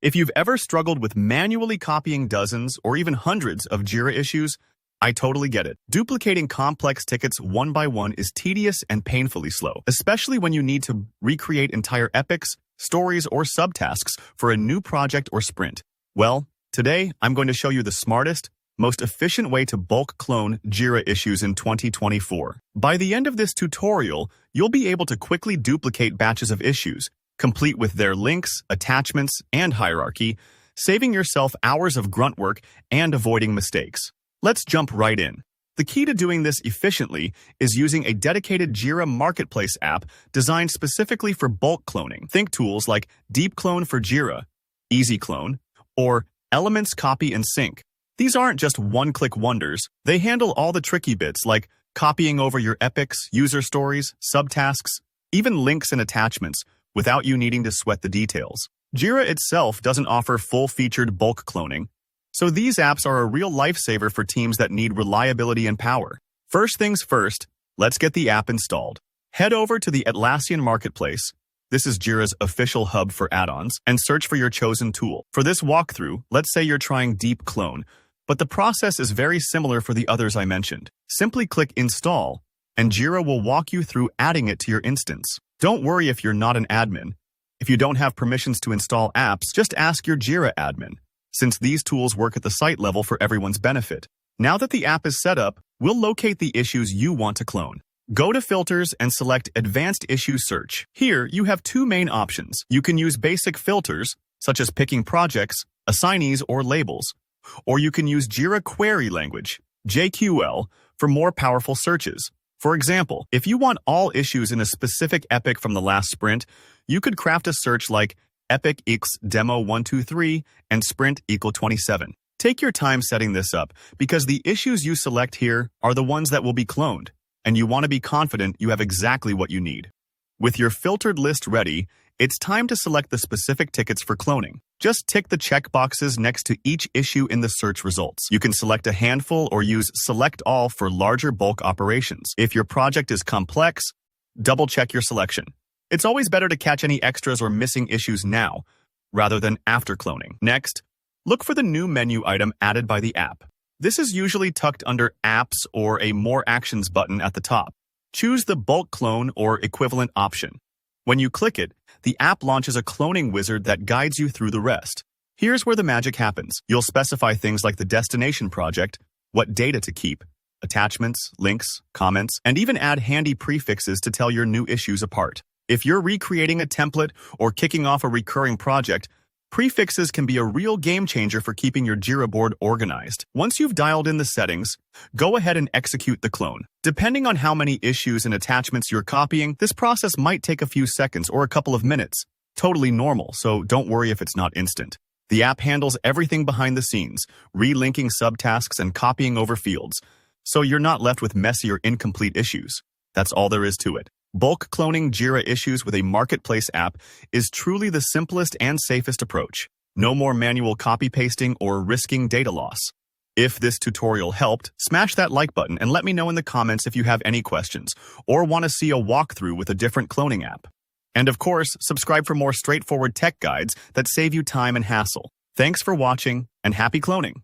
If you've ever struggled with manually copying dozens or even hundreds of Jira issues, I totally get it. Duplicating complex tickets one by one is tedious and painfully slow, especially when you need to recreate entire epics, stories, or subtasks for a new project or sprint. Well, today I'm going to show you the smartest, most efficient way to bulk clone Jira issues in 2024. By the end of this tutorial, you'll be able to quickly duplicate batches of issues, complete with their links, attachments, and hierarchy, saving yourself hours of grunt work and avoiding mistakes. Let's jump right in. The key to doing this efficiently is using a dedicated Jira Marketplace app designed specifically for bulk cloning. Think tools like Deep Clone for Jira, Easy Clone, or Elements Copy and Sync. These aren't just one-click wonders. They handle all the tricky bits like copying over your epics, user stories, subtasks, even links and attachments without you needing to sweat the details. Jira itself doesn't offer full-featured bulk cloning, so these apps are a real lifesaver for teams that need reliability and power. First things first, let's get the app installed. Head over to the Atlassian Marketplace. This is Jira's official hub for add-ons, and search for your chosen tool. For this walkthrough, let's say you're trying Deep Clone, but the process is very similar for the others I mentioned. Simply click Install, and Jira will walk you through adding it to your instance. Don't worry if you're not an admin. If you don't have permissions to install apps, just ask your Jira admin, since these tools work at the site level for everyone's benefit. Now that the app is set up, we'll locate the issues you want to clone. Go to Filters and select Advanced Issue Search. Here, you have two main options. You can use basic filters, such as picking projects, assignees, or labels, or you can use Jira Query Language, JQL, for more powerful searches. For example, if you want all issues in a specific epic from the last sprint, you could craft a search like epic x demo 123 and sprint equal 27. Take your time setting this up because the issues you select here are the ones that will be cloned, and you want to be confident you have exactly what you need. With your filtered list ready, it's time to select the specific tickets for cloning. Just tick the checkboxes next to each issue in the search results. You can select a handful or use Select All for larger bulk operations. If your project is complex, double-check your selection. It's always better to catch any extras or missing issues now, rather than after cloning. Next, look for the new menu item added by the app. This is usually tucked under Apps or a More Actions button at the top. Choose the Bulk Clone or equivalent option. When you click it, the app launches a cloning wizard that guides you through the rest. Here's where the magic happens. You'll specify things like the destination project, what data to keep, attachments, links, comments, and even add handy prefixes to tell your new issues apart. If you're recreating a template or kicking off a recurring project, prefixes can be a real game changer for keeping your Jira board organized. Once you've dialed in the settings, go ahead and execute the clone. Depending on how many issues and attachments you're copying, this process might take a few seconds or a couple of minutes. Totally normal, so don't worry if it's not instant. The app handles everything behind the scenes, relinking subtasks and copying over fields, so you're not left with messy or incomplete issues. That's all there is to it. Bulk cloning Jira issues with a marketplace app is truly the simplest and safest approach. No more manual copy-pasting or risking data loss. If this tutorial helped, smash that like button and let me know in the comments if you have any questions or want to see a walkthrough with a different cloning app. And of course, subscribe for more straightforward tech guides that save you time and hassle. Thanks for watching and happy cloning!